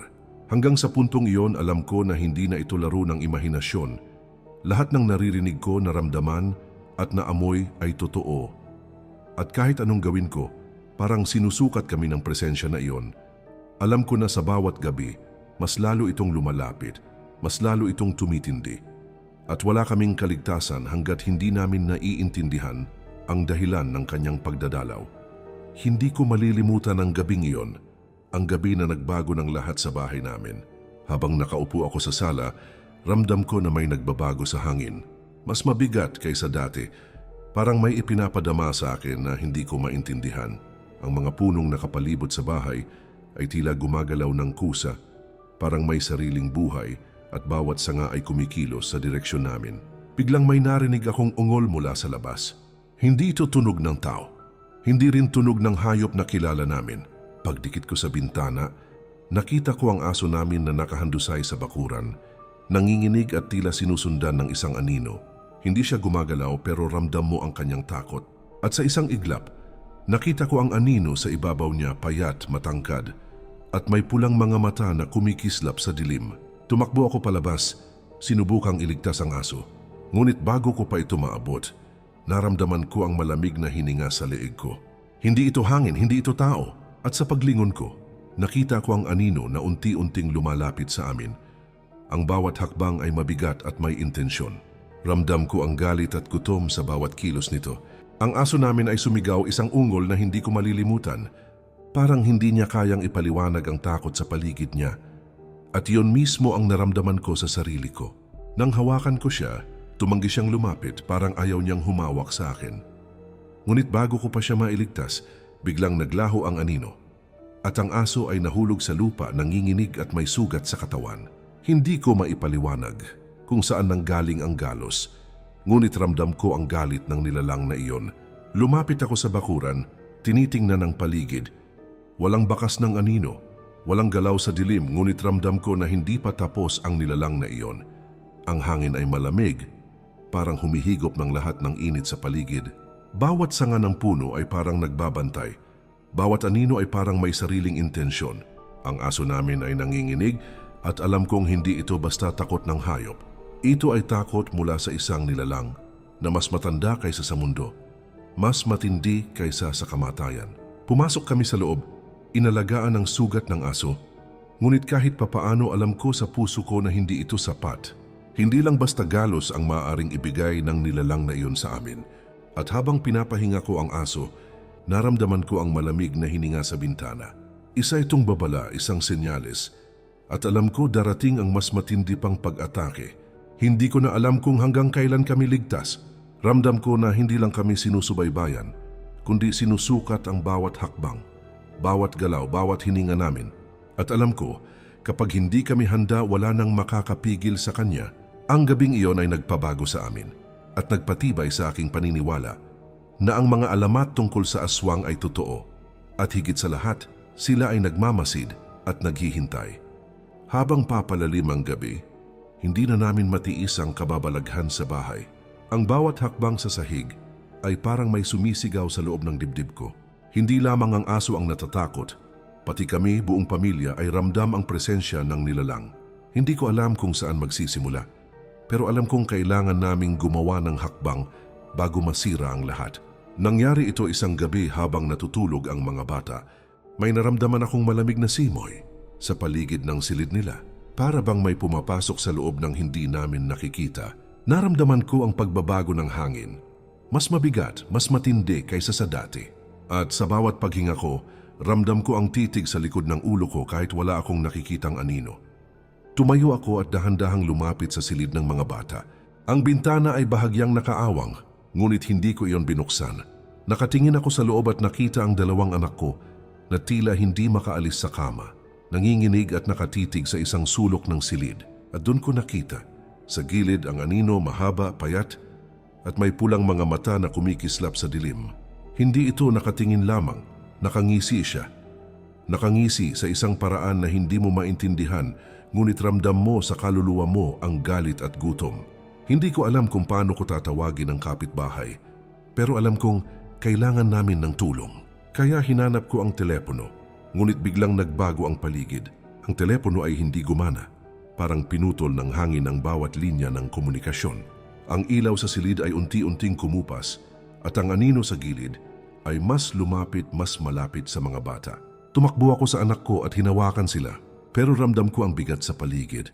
Hanggang sa puntong iyon, alam ko na hindi na ito laro ng imahinasyon. Lahat ng naririnig ko, naramdaman at naamoy ay totoo. At kahit anong gawin ko, parang sinusukat kami ng presensya na iyon. Alam ko na sa bawat gabi, mas lalo itong lumalapit, mas lalo itong tumitindi. At wala kaming kaligtasan hanggat hindi namin naiintindihan ang dahilan ng kanyang pagdadalaw. Hindi ko malilimutan ang gabing iyon, ang gabi na nagbago ng lahat sa bahay namin. Habang nakaupo ako sa sala, ramdam ko na may nagbabago sa hangin. Mas mabigat kaysa dati, parang may ipinapadama sa akin na hindi ko maintindihan. Ang mga punong nakapalibot sa bahay ay tila gumagalaw ng kusa, parang may sariling buhay at bawat sanga ay kumikilos sa direksyon namin. Biglang may narinig akong ungol mula sa labas. Hindi ito tunog ng tao. Hindi rin tunog ng hayop na kilala namin. Pagdikit ko sa bintana, nakita ko ang aso namin na nakahandusay sa bakuran. Nanginginig at tila sinusundan ng isang anino. Hindi siya gumagalaw pero ramdam mo ang kanyang takot. At sa isang iglap, nakita ko ang anino sa ibabaw niya, payat, matangkad, at may pulang mga mata na kumikislap sa dilim. Tumakbo ako palabas, sinubukang iligtas ang aso. Ngunit bago ko pa ito maabot, naramdaman ko ang malamig na hininga sa leeg ko. Hindi ito hangin, hindi ito tao. At sa paglingon ko, nakita ko ang anino na unti-unting lumalapit sa amin. Ang bawat hakbang ay mabigat at may intensyon. Ramdam ko ang galit at gutom sa bawat kilos nito. Ang aso namin ay sumigaw, isang ungol na hindi ko malilimutan. Parang hindi niya kayang ipaliwanag ang takot sa paligid niya. At iyon mismo ang naramdaman ko sa sarili ko. Nang hawakan ko siya, tumanggi siyang lumapit, parang ayaw niyang humawak sa akin. Ngunit bago ko pa siya mailigtas, biglang naglaho ang anino. At ang aso ay nahulog sa lupa, nanginginig at may sugat sa katawan. Hindi ko maipaliwanag kung saan nanggaling ang galos. Ngunit ramdam ko ang galit ng nilalang na iyon. Lumapit ako sa bakuran, tinitingnan ang paligid. Walang bakas ng anino, walang galaw sa dilim, ngunit ramdam ko na hindi pa tapos ang nilalang na iyon. Ang hangin ay malamig, parang humihigop ng lahat ng init sa paligid. Bawat sanga ng puno ay parang nagbabantay. Bawat anino ay parang may sariling intensyon. Ang aso namin ay nanginginig at alam kong hindi ito basta takot ng hayop. Ito ay takot mula sa isang nilalang na mas matanda kaysa sa mundo, mas matindi kaysa sa kamatayan. Pumasok kami sa loob, inalagaan ang sugat ng aso. Ngunit kahit papaano alam ko sa puso ko na hindi ito sapat. Hindi lang basta galos ang maaaring ibigay ng nilalang na iyon sa amin. At habang pinapahinga ko ang aso, naramdaman ko ang malamig na hininga sa bintana. Isa itong babala, isang senyales. At alam ko darating ang mas matindi pang pag-atake. Hindi ko na alam kung hanggang kailan kami ligtas. Ramdam ko na hindi lang kami sinusubaybayan, kundi sinusukat ang bawat hakbang, bawat galaw, bawat hininga namin. At alam ko, kapag hindi kami handa, wala nang makakapigil sa kanya. Ang gabing iyon ay nagpabago sa amin at nagpatibay sa aking paniniwala na ang mga alamat tungkol sa aswang ay totoo. At higit sa lahat, sila ay nagmamasid at naghihintay. Habang papalalim ang gabi, hindi na namin matiis ang kababalaghan sa bahay. Ang bawat hakbang sa sahig ay parang may sumisigaw sa loob ng dibdib ko. Hindi lamang ang aso ang natatakot, pati kami, buong pamilya, ay ramdam ang presensya ng nilalang. Hindi ko alam kung saan magsisimula, pero alam kong kailangan naming gumawa ng hakbang bago masira ang lahat. Nangyari ito isang gabi habang natutulog ang mga bata. May naramdaman akong malamig na simoy sa paligid ng silid nila. Para bang may pumapasok sa loob ng hindi namin nakikita. Naramdaman ko ang pagbabago ng hangin. Mas mabigat, mas matindi kaysa sa dati. At sa bawat paghinga ko, ramdam ko ang titig sa likod ng ulo ko kahit wala akong nakikitang anino. Tumayo ako at dahan-dahang lumapit sa silid ng mga bata. Ang bintana ay bahagyang nakaawang, ngunit hindi ko iyon binuksan. Nakatingin ako sa loob at nakita ang dalawang anak ko na tila hindi makaalis sa kama. Nanginginig at nakatitig sa isang sulok ng silid. At doon ko nakita, sa gilid ang anino mahaba, payat, at may pulang mga mata na kumikislap sa dilim. Hindi ito nakatingin lamang, nakangisi siya. Nakangisi sa isang paraan na hindi mo maintindihan, ngunit ramdam mo sa kaluluwa mo ang galit at gutom. Hindi ko alam kung paano ko tatawagin ang kapitbahay, pero alam kong kailangan namin ng tulong. Kaya hinanap ko ang telepono. Ngunit biglang nagbago ang paligid. Ang telepono ay hindi gumana. Parang pinutol ng hangin ang bawat linya ng komunikasyon. Ang ilaw sa silid ay unti-unting kumupas at ang anino sa gilid ay mas lumapit, mas malapit sa mga bata. Tumakbo ako sa anak ko at hinawakan sila, pero ramdam ko ang bigat sa paligid.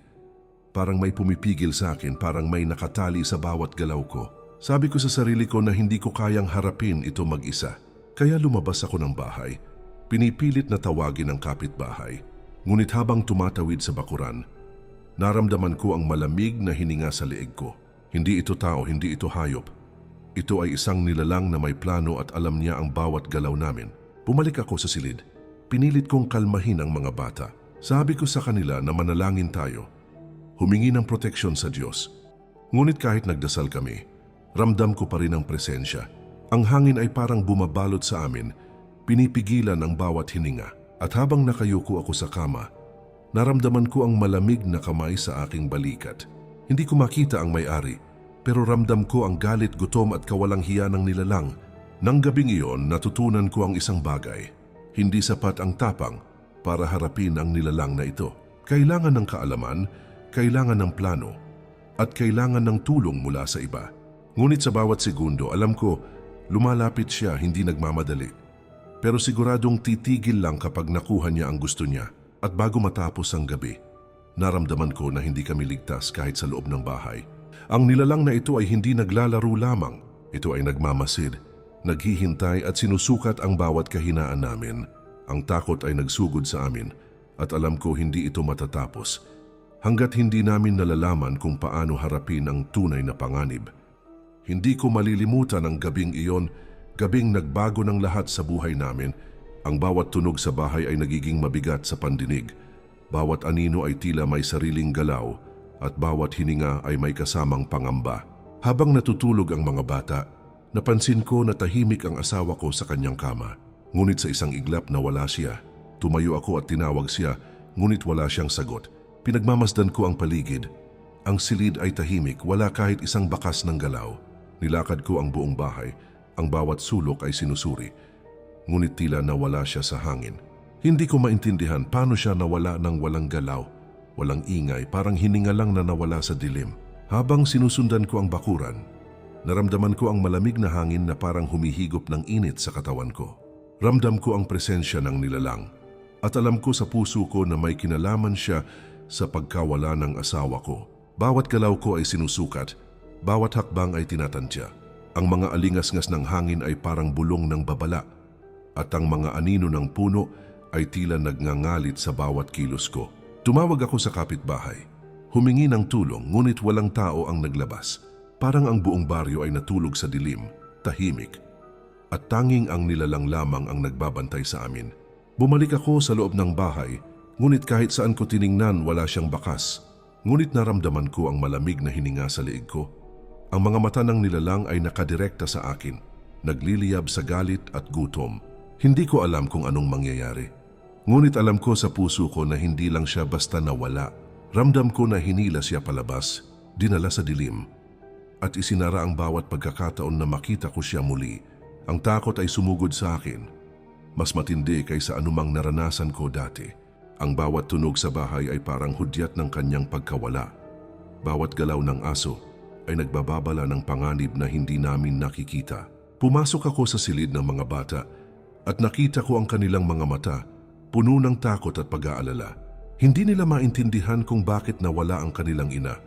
Parang may pumipigil sa akin, parang may nakatali sa bawat galaw ko. Sabi ko sa sarili ko na hindi ko kayang harapin ito mag-isa. Kaya lumabas ako ng bahay. Pinipilit na tawagin ang kapitbahay, ngunit habang tumatawid sa bakuran, naramdaman ko ang malamig na hininga sa leeg ko. Hindi ito tao, hindi ito hayop. Ito ay isang nilalang na may plano at alam niya ang bawat galaw namin. Bumalik ako sa silid. Pinilit kong kalmahin ang mga bata. Sabi ko sa kanila na manalangin tayo. Humingi ng proteksyon sa Diyos. Ngunit kahit nagdasal kami, ramdam ko pa rin ang presensya. Ang hangin ay parang bumabalot sa amin. Pinipigilan ang bawat hininga at habang nakayuko ako sa kama, naramdaman ko ang malamig na kamay sa aking balikat. Hindi ko makita ang may-ari, pero ramdam ko ang galit, gutom at kawalang hiya ng nilalang. Nang gabing iyon, natutunan ko ang isang bagay. Hindi sapat ang tapang para harapin ang nilalang na ito. Kailangan ng kaalaman, kailangan ng plano, at kailangan ng tulong mula sa iba. Ngunit sa bawat segundo, alam ko, lumalapit siya, hindi nagmamadali. Pero siguradong titigil lang kapag nakuha niya ang gusto niya. At bago matapos ang gabi, naramdaman ko na hindi kami ligtas kahit sa loob ng bahay. Ang nilalang na ito ay hindi naglalaro lamang. Ito ay nagmamasid, naghihintay at sinusukat ang bawat kahinaan namin. Ang takot ay nagsugod sa amin at alam ko hindi ito matatapos hanggat hindi namin nalalaman kung paano harapin ang tunay na panganib. Hindi ko malilimutan ang gabing iyon. Gabing nagbago ng lahat sa buhay namin. Ang bawat tunog sa bahay ay nagiging mabigat sa pandinig. Bawat anino ay tila may sariling galaw at bawat hininga ay may kasamang pangamba. Habang natutulog ang mga bata, napansin ko na tahimik ang asawa ko sa kanyang kama. Ngunit sa isang iglap nawala siya. Tumayo ako at tinawag siya, ngunit wala siyang sagot. Pinagmamasdan ko ang paligid. Ang silid ay tahimik, wala kahit isang bakas ng galaw. Nilakad ko ang buong bahay. Ang bawat sulok ay sinusuri, ngunit tila nawala siya sa hangin. Hindi ko maintindihan paano siya nawala ng walang galaw, walang ingay, parang hininga lang na nawala sa dilim. Habang sinusundan ko ang bakuran, naramdaman ko ang malamig na hangin na parang humihigop ng init sa katawan ko. Ramdam ko ang presensya ng nilalang at alam ko sa puso ko na may kinalaman siya sa pagkawala ng asawa ko. Bawat galaw ko ay sinusukat, bawat hakbang ay tinatantya. Ang mga alingas-ngas ng hangin ay parang bulong ng babala at ang mga anino ng puno ay tila nagngangalit sa bawat kilos ko. Tumawag ako sa kapitbahay. Humingi ng tulong ngunit walang tao ang naglabas. Parang ang buong baryo ay natulog sa dilim, tahimik. At tanging ang nilalang lamang ang nagbabantay sa amin. Bumalik ako sa loob ng bahay, ngunit kahit saan ko tiningnan wala siyang bakas. Ngunit naramdaman ko ang malamig na hininga sa leeg ko. Ang mga mata ng nilalang ay nakadirekta sa akin, nagliliyab sa galit at gutom. Hindi ko alam kung anong mangyayari. Ngunit alam ko sa puso ko na hindi lang siya basta nawala. Ramdam ko na hinila siya palabas, dinala sa dilim, at isinara ang bawat pagkakataon na makita ko siya muli. Ang takot ay sumugod sa akin. Mas matindi kaysa anumang naranasan ko dati. Ang bawat tunog sa bahay ay parang hudyat ng kanyang pagkawala. Bawat galaw ng aso ay nagbababala ng panganib na hindi namin nakikita. Pumasok ako sa silid ng mga bata at nakita ko ang kanilang mga mata, puno ng takot at pag-aalala. Hindi nila maintindihan kung bakit nawala ang kanilang ina.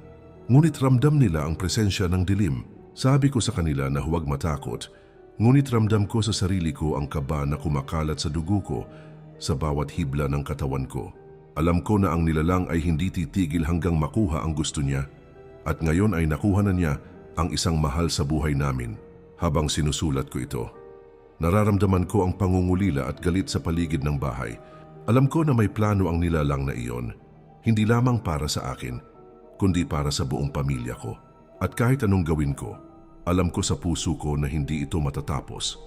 Ngunit ramdam nila ang presensya ng dilim. Sabi ko sa kanila na huwag matakot, ngunit ramdam ko sa sarili ko ang kaba na kumakalat sa dugo ko sa bawat hibla ng katawan ko. Alam ko na ang nilalang ay hindi titigil hanggang makuha ang gusto niya. At ngayon ay nakuha na niya ang isang mahal sa buhay namin. Habang sinusulat ko ito, nararamdaman ko ang pangungulila at galit sa paligid ng bahay. Alam ko na may plano ang nilalang na iyon, hindi lamang para sa akin, kundi para sa buong pamilya ko. At kahit anong gawin ko, alam ko sa puso ko na hindi ito matatapos.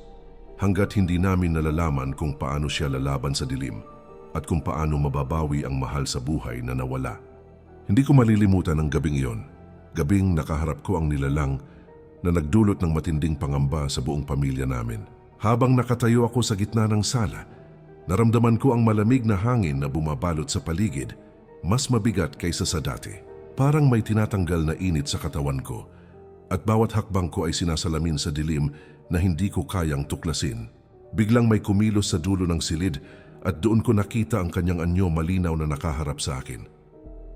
Hanggat hindi namin nalalaman kung paano siya lalaban sa dilim at kung paano mababawi ang mahal sa buhay na nawala. Hindi ko malilimutan ang gabing iyon. Gabing nakaharap ko ang nilalang na nagdulot ng matinding pangamba sa buong pamilya namin. Habang nakatayo ako sa gitna ng sala, naramdaman ko ang malamig na hangin na bumabalot sa paligid, mas mabigat kaysa sa dati. Parang may tinatanggal na init sa katawan ko, at bawat hakbang ko ay sinasalamin sa dilim na hindi ko kayang tuklasin. Biglang may kumilos sa dulo ng silid at doon ko nakita ang kanyang anyo malinaw na nakaharap sa akin.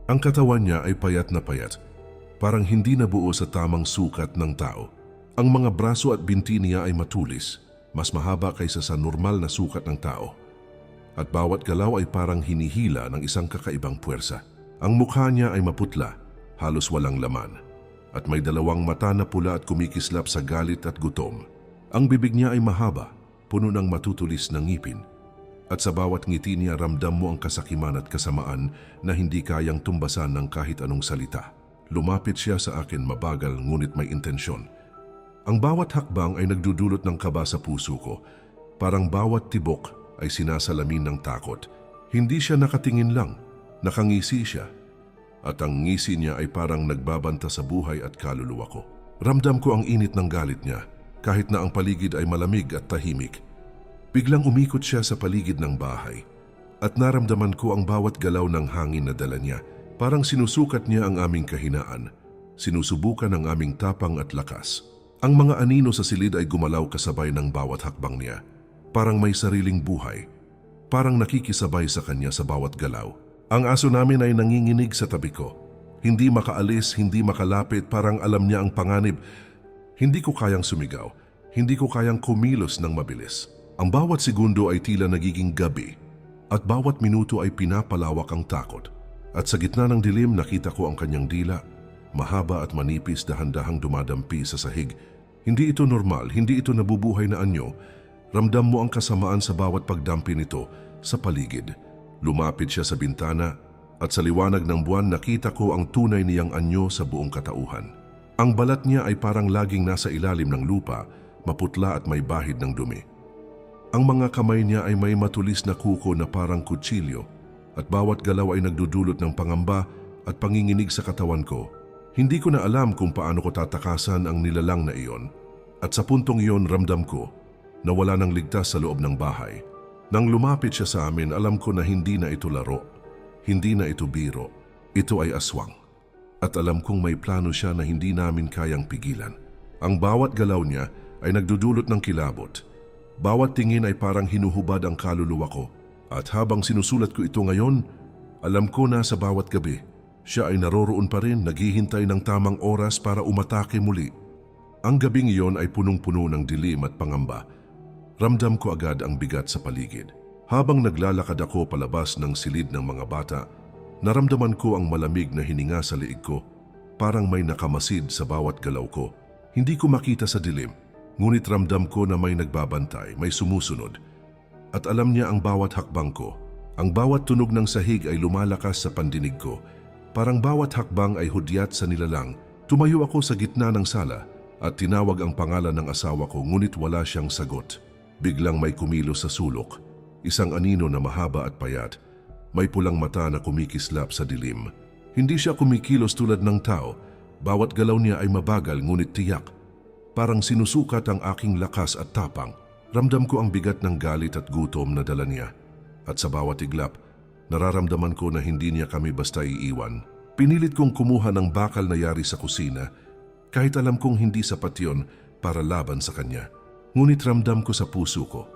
Ang katawan niya ay payat na payat, parang hindi nabuo sa tamang sukat ng tao. Ang mga braso at binti niya ay matulis, mas mahaba kaysa sa normal na sukat ng tao. At bawat galaw ay parang hinihila ng isang kakaibang puwersa. Ang mukha niya ay maputla, halos walang laman, at may dalawang mata na pula at kumikislap sa galit at gutom. Ang bibig niya ay mahaba, puno ng matutulis na ngipin, at sa bawat ngiti niya ramdam mo ang kasakiman at kasamaan na hindi kayang tumbasan ng kahit anong salita. Lumapit siya sa akin mabagal ngunit may intensyon. Ang bawat hakbang ay nagdudulot ng kaba sa puso ko. Parang bawat tibok ay sinasalamin ng takot. Hindi siya nakatingin lang, nakangisi siya. At ang ngisi niya ay parang nagbabanta sa buhay at kaluluwa ko. Ramdam ko ang init ng galit niya, kahit na ang paligid ay malamig at tahimik. Biglang umikot siya sa paligid ng bahay. At naramdaman ko ang bawat galaw ng hangin na dala niya. Parang sinusukat niya ang aming kahinaan, sinusubukan ang aming tapang at lakas. Ang mga anino sa silid ay gumalaw kasabay ng bawat hakbang niya. Parang may sariling buhay, parang nakikisabay sa kanya sa bawat galaw. Ang aso namin ay nanginginig sa tabi ko. Hindi makaalis, hindi makalapit, parang alam niya ang panganib. Hindi ko kayang sumigaw, hindi ko kayang kumilos ng mabilis. Ang bawat segundo ay tila nagiging gabi, at bawat minuto ay pinapalawak ang takot. At sa gitna ng dilim nakita ko ang kanyang dila, mahaba at manipis, dahan-dahang dumadampi sa sahig. Hindi ito normal, hindi ito nabubuhay na anyo. Ramdam mo ang kasamaan sa bawat pagdampi nito sa paligid. Lumapit siya sa bintana at sa liwanag ng buwan nakita ko ang tunay niyang anyo sa buong katauhan. Ang balat niya ay parang laging nasa ilalim ng lupa, maputla at may bahid ng dumi. Ang mga kamay niya ay may matulis na kuko na parang kutsilyo, at bawat galaw ay nagdudulot ng pangamba at panginginig sa katawan ko. Hindi ko na alam kung paano ko tatakasan ang nilalang na iyon. At sa puntong iyon ramdam ko na wala nang ligtas sa loob ng bahay. Nang lumapit siya sa amin, alam ko na hindi na ito laro, hindi na ito biro, ito ay aswang. At alam kong may plano siya na hindi namin kayang pigilan. Ang bawat galaw niya ay nagdudulot ng kilabot. Bawat tingin ay parang hinuhubad ang kaluluwa ko. At habang sinusulat ko ito ngayon, alam ko na sa bawat gabi, siya ay naroroon pa rin, naghihintay ng tamang oras para umatake muli. Ang gabing iyon ay punong-puno ng dilim at pangamba. Ramdam ko agad ang bigat sa paligid. Habang naglalakad ako palabas ng silid ng mga bata, naramdaman ko ang malamig na hininga sa liig ko. Parang may nakamasid sa bawat galaw ko. Hindi ko makita sa dilim, ngunit ramdam ko na may nagbabantay, may sumusunod. At alam niya ang bawat hakbang ko. Ang bawat tunog ng sahig ay lumalakas sa pandinig ko. Parang bawat hakbang ay hudyat sa nilalang. Tumayo ako sa gitna ng sala at tinawag ang pangalan ng asawa ko ngunit wala siyang sagot. Biglang may kumilos sa sulok. Isang anino na mahaba at payat. May pulang mata na kumikislap sa dilim. Hindi siya kumikilos tulad ng tao. Bawat galaw niya ay mabagal ngunit tiyak. Parang sinusukat ang aking lakas at tapang. Ramdam ko ang bigat ng galit at gutom na dala niya. At sa bawat iglap, nararamdaman ko na hindi niya kami basta iiwan. Pinilit kong kumuha ng bakal na yari sa kusina, kahit alam kong hindi sapat yon para laban sa kanya. Ngunit ramdam ko sa puso ko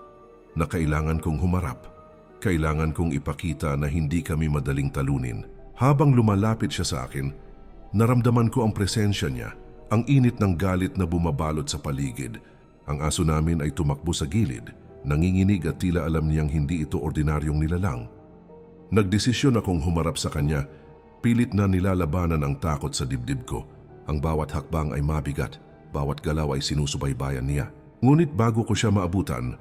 na kailangan kong humarap. Kailangan kong ipakita na hindi kami madaling talunin. Habang lumalapit siya sa akin, naramdaman ko ang presensya niya, ang init ng galit na bumabalot sa paligid. Ang aso namin ay tumakbo sa gilid, nanginginig at tila alam niyang hindi ito ordinaryong nilalang. Nagdesisyon akong humarap sa kanya, pilit na nilalabanan ang takot sa dibdib ko. Ang bawat hakbang ay mabigat, bawat galaw ay sinusubaybayan niya. Ngunit bago ko siya maabutan,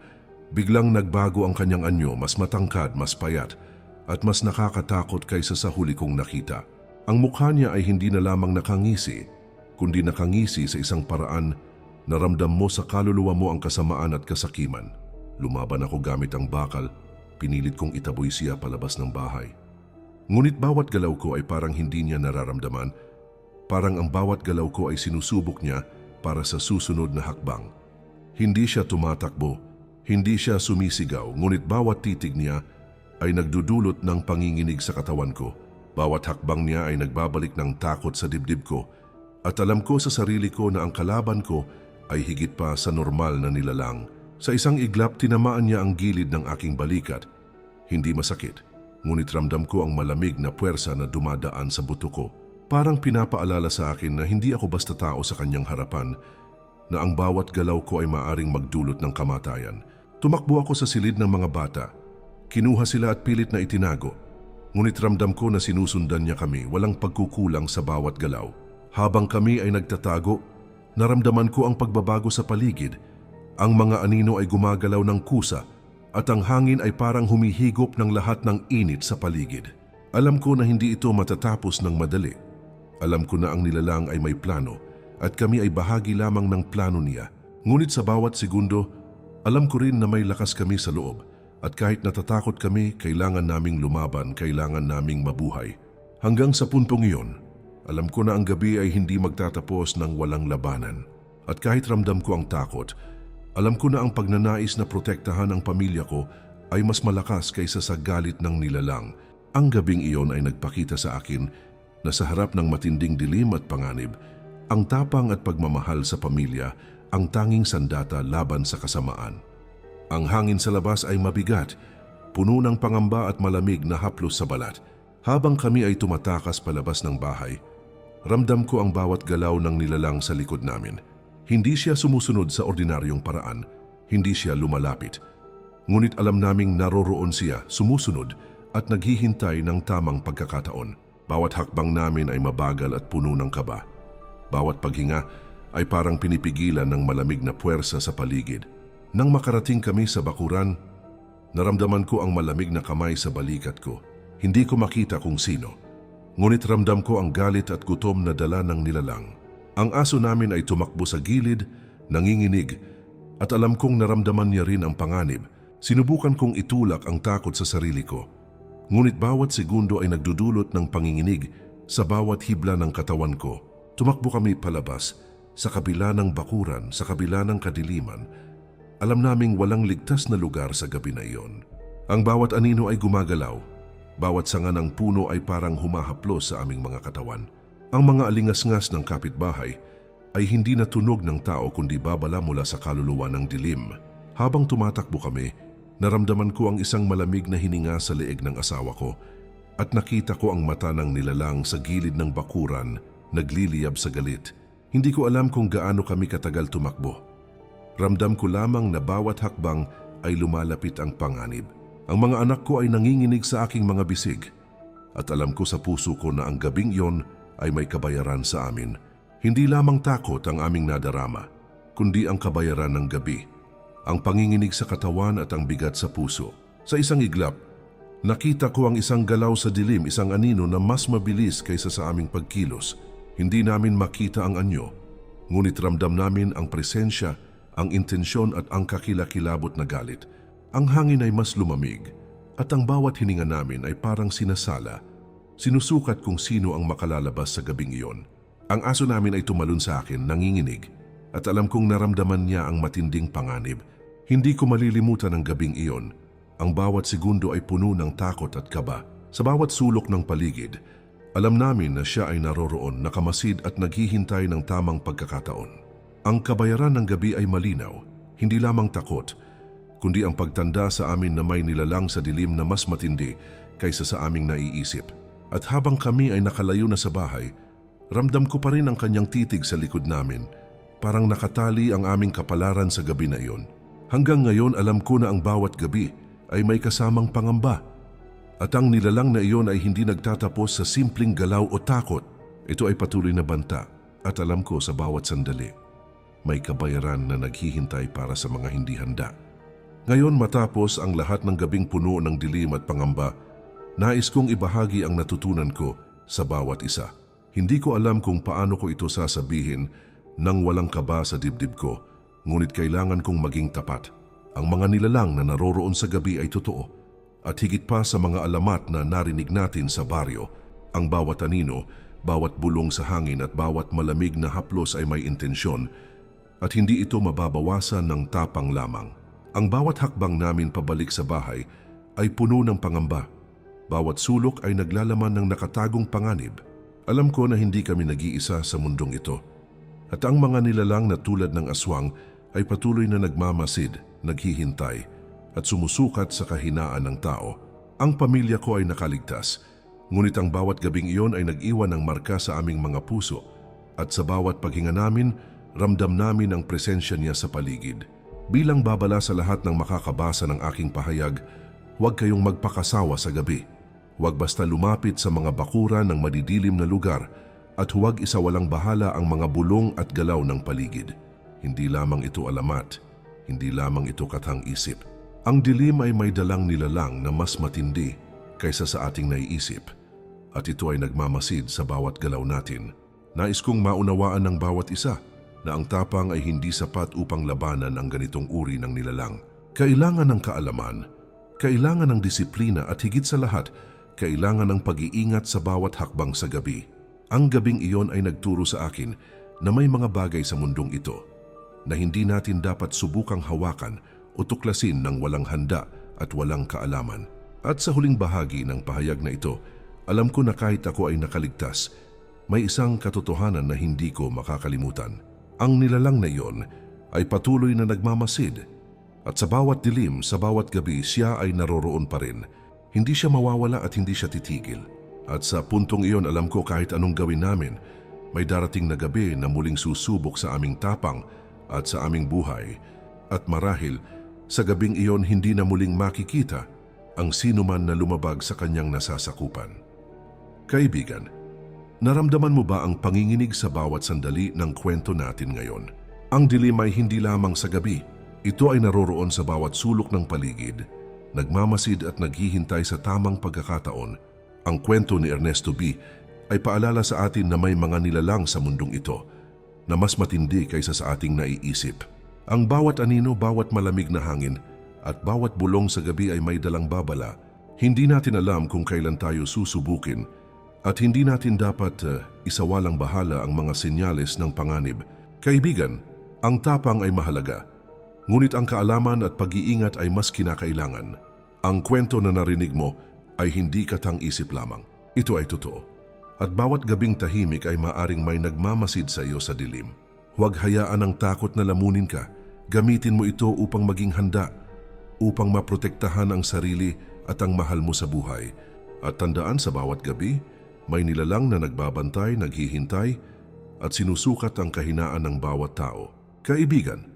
biglang nagbago ang kanyang anyo, mas matangkad, mas payat, at mas nakakatakot kaysa sa huli kong nakita. Ang mukha niya ay hindi na lamang nakangisi, kundi nakangisi sa isang paraan na ramdam mo sa kaluluwa mo ang kasamaan at kasakiman. Lumaban ako gamit ang bakal, pinilit kong itaboy siya palabas ng bahay. Ngunit bawat galaw ko ay parang hindi niya nararamdaman, parang ang bawat galaw ko ay sinusubok niya para sa susunod na hakbang. Hindi siya tumatakbo, hindi siya sumisigaw, ngunit bawat titig niya ay nagdudulot ng panginginig sa katawan ko. Bawat hakbang niya ay nagbabalik ng takot sa dibdib ko, at alam ko sa sarili ko na ang kalaban ko ay higit pa sa normal na nilalang. Sa isang iglap, tinamaan niya ang gilid ng aking balikat. Hindi masakit, ngunit ramdam ko ang malamig na puwersa na dumadaan sa buto ko. Parang pinapaalala sa akin na hindi ako basta tao sa kanyang harapan, na ang bawat galaw ko ay maaring magdulot ng kamatayan. Tumakbo ako sa silid ng mga bata. Kinuha sila at pilit na itinago. Ngunit ramdam ko na sinusundan niya kami, walang pagkukulang sa bawat galaw. Habang kami ay nagtatago, naramdaman ko ang pagbabago sa paligid. Ang mga anino ay gumagalaw ng kusa at ang hangin ay parang humihigop ng lahat ng init sa paligid. Alam ko na hindi ito matatapos ng madali. Alam ko na ang nilalang ay may plano at kami ay bahagi lamang ng plano niya. Ngunit sa bawat segundo, alam ko rin na may lakas kami sa loob at kahit natatakot kami, kailangan naming lumaban, kailangan naming mabuhay. Hanggang sa puntong iyon, alam ko na ang gabi ay hindi magtatapos ng walang labanan. At kahit ramdam ko ang takot, alam ko na ang pagnanais na protektahan ang pamilya ko ay mas malakas kaysa sa galit ng nilalang. Ang gabing iyon ay nagpakita sa akin na sa harap ng matinding dilim at panganib, ang tapang at pagmamahal sa pamilya ang tanging sandata laban sa kasamaan. Ang hangin sa labas ay mabigat, puno ng pangamba at malamig na haplos sa balat. Habang kami ay tumatakas palabas ng bahay, ramdam ko ang bawat galaw ng nilalang sa likod namin. Hindi siya sumusunod sa ordinaryong paraan, hindi siya lumalapit. Ngunit alam naming naroroon siya, sumusunod at naghihintay ng tamang pagkakataon. Bawat hakbang namin ay mabagal at puno ng kaba. Bawat paghinga ay parang pinipigilan ng malamig na puwersa sa paligid. Nang makarating kami sa bakuran, naramdaman ko ang malamig na kamay sa balikat ko. Hindi ko makita kung sino. Ngunit ramdam ko ang galit at gutom na dala ng nilalang. Ang aso namin ay tumakbo sa gilid, nanginginig, at alam kong naramdaman niya rin ang panganib. Sinubukan kong itulak ang takot sa sarili ko. Ngunit bawat segundo ay nagdudulot ng panginginig sa bawat hibla ng katawan ko. Tumakbo kami palabas, sa kabila ng bakuran, sa kabila ng kadiliman. Alam naming walang ligtas na lugar sa gabi na iyon. Ang bawat anino ay gumagalaw. Bawat sanga ng puno ay parang humahaplos sa aming mga katawan. Ang mga alingas-ngas ng kapitbahay ay hindi na tunog ng tao kundi babala mula sa kaluluwa ng dilim. Habang tumatakbo kami, naramdaman ko ang isang malamig na hininga sa leeg ng asawa ko at nakita ko ang mata ng nilalang sa gilid ng bakuran, nagliliyab sa galit. Hindi ko alam kung gaano kami katagal tumakbo. Ramdam ko lamang na bawat hakbang ay lumalapit ang panganib. Ang mga anak ko ay nanginginig sa aking mga bisig at alam ko sa puso ko na ang gabing iyon ay may kabayaran sa amin. Hindi lamang takot ang aming nadarama, kundi ang kabayaran ng gabi, ang panginginig sa katawan at ang bigat sa puso. Sa isang iglap, nakita ko ang isang galaw sa dilim, isang anino na mas mabilis kaysa sa aming pagkilos. Hindi namin makita ang anyo, ngunit ramdam namin ang presensya ang intensyon at ang kakilakilabot na galit. Ang hangin ay mas lumamig at ang bawat hininga namin ay parang sinasala. Sinusukat kung sino ang makalalabas sa gabing iyon. Ang aso namin ay tumalon sa akin, nanginginig, at alam kong naramdaman niya ang matinding panganib. Hindi ko malilimutan ang gabing iyon. Ang bawat segundo ay puno ng takot at kaba. Sa bawat sulok ng paligid, alam namin na siya ay naroroon, nakamasid at naghihintay ng tamang pagkakataon. Ang kabayaran ng gabi ay malinaw, hindi lamang takot, kundi ang pagtanda sa amin na may nilalang sa dilim na mas matindi kaysa sa aming naiisip. At habang kami ay nakalayo na sa bahay, ramdam ko pa rin ang kanyang titig sa likod namin. Parang nakatali ang aming kapalaran sa gabi na iyon. Hanggang ngayon alam ko na ang bawat gabi ay may kasamang pangamba. At ang nilalang na iyon ay hindi nagtatapos sa simpleng galaw o takot. Ito ay patuloy na banta at alam ko sa bawat sandali, may kabayaran na naghihintay para sa mga hindi handa. Ngayon matapos ang lahat ng gabing puno ng dilim at pangamba, nais kong ibahagi ang natutunan ko sa bawat isa. Hindi ko alam kung paano ko ito sasabihin nang walang kaba sa dibdib ko, ngunit kailangan kong maging tapat. Ang mga nilalang na naroroon sa gabi ay totoo. At higit pa sa mga alamat na narinig natin sa baryo, ang bawat anino, bawat bulong sa hangin at bawat malamig na haplos ay may intensyon at hindi ito mababawasan ng tapang lamang. Ang bawat hakbang namin pabalik sa bahay ay puno ng pangamba. Bawat sulok ay naglalaman ng nakatagong panganib. Alam ko na hindi kami nag-iisa sa mundong ito. At ang mga nilalang na tulad ng aswang ay patuloy na nagmamasid, naghihintay, at sumusukat sa kahinaan ng tao. Ang pamilya ko ay nakaligtas, ngunit ang bawat gabing iyon ay nag-iwan ng marka sa aming mga puso at sa bawat paghinga namin, ramdam namin ang presensya niya sa paligid. Bilang babala sa lahat ng makakabasa ng aking pahayag, huwag kayong magpakasawa sa gabi. Huwag basta lumapit sa mga bakuran ng madidilim na lugar at huwag isawalang bahala ang mga bulong at galaw ng paligid. Hindi lamang ito alamat, hindi lamang ito katang isip. Ang dilim ay may dalang nilalang na mas matindi kaysa sa ating naiisip at ito ay nagmamasid sa bawat galaw natin. Nais kong maunawaan ng bawat isa na ang tapang ay hindi sapat upang labanan ang ganitong uri ng nilalang. Kailangan ng kaalaman, kailangan ng disiplina at higit sa lahat, kailangan ng pag-iingat sa bawat hakbang sa gabi. Ang gabing iyon ay nagturo sa akin na may mga bagay sa mundong ito na hindi natin dapat subukang hawakan o tuklasin ng walang handa at walang kaalaman. At sa huling bahagi ng pahayag na ito, alam ko na kahit ako ay nakaligtas, may isang katotohanan na hindi ko makakalimutan. Ang nilalang na iyon ay patuloy na nagmamasid at sa bawat dilim, sa bawat gabi, siya ay naroroon pa rin. Hindi siya mawawala at hindi siya titigil. At sa puntong iyon, alam ko kahit anong gawin namin, may darating na gabi na muling susubok sa aming tapang at sa aming buhay. At marahil, sa gabing iyon hindi na muling makikita ang sinuman na lumabag sa kanyang nasasakupan. Kaibigan, naramdaman mo ba ang panginginig sa bawat sandali ng kwento natin ngayon? Ang dilim ay hindi lamang sa gabi. Ito ay naroroon sa bawat sulok ng paligid, nagmamasid at naghihintay sa tamang pagkakataon. Ang kwento ni Ernesto B. ay paalala sa atin na may mga nilalang sa mundong ito na mas matindi kaysa sa ating naiisip. Ang bawat anino, bawat malamig na hangin at bawat bulong sa gabi ay may dalang babala. Hindi natin alam kung kailan tayo susubukin at hindi natin dapat isawalang bahala ang mga senyales ng panganib. Kaibigan, ang tapang ay mahalaga, ngunit ang kaalaman at pag-iingat ay mas kinakailangan. Ang kwento na narinig mo ay hindi katang-isip lamang. Ito ay totoo. At bawat gabing tahimik ay maaring may nagmamasid sa iyo sa dilim. Huwag hayaan ang takot na lamunin ka. Gamitin mo ito upang maging handa, upang maprotektahan ang sarili at ang mahal mo sa buhay. At tandaan, sa bawat gabi, may nilalang na nagbabantay, naghihintay, at sinusukat ang kahinaan ng bawat tao. Kaibigan,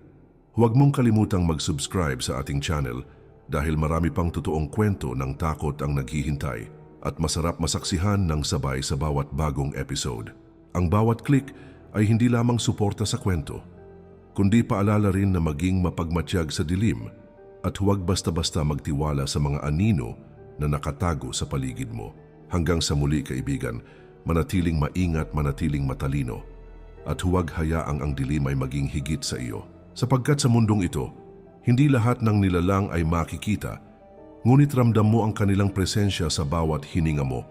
huwag mong kalimutang mag-subscribe sa ating channel dahil marami pang totoong kwento ng takot ang naghihintay at masarap masaksihan ng sabay sa bawat bagong episode. Ang bawat click ay hindi lamang suporta sa kwento, kundi paalala rin na maging mapagmatyag sa dilim at huwag basta-basta magtiwala sa mga anino na nakatago sa paligid mo. Hanggang sa muli, kaibigan, manatiling maingat, manatiling matalino at huwag hayaang ang dilim ay maging higit sa iyo. Sapagkat sa mundong ito, hindi lahat ng nilalang ay makikita, ngunit ramdam mo ang kanilang presensya sa bawat hininga mo.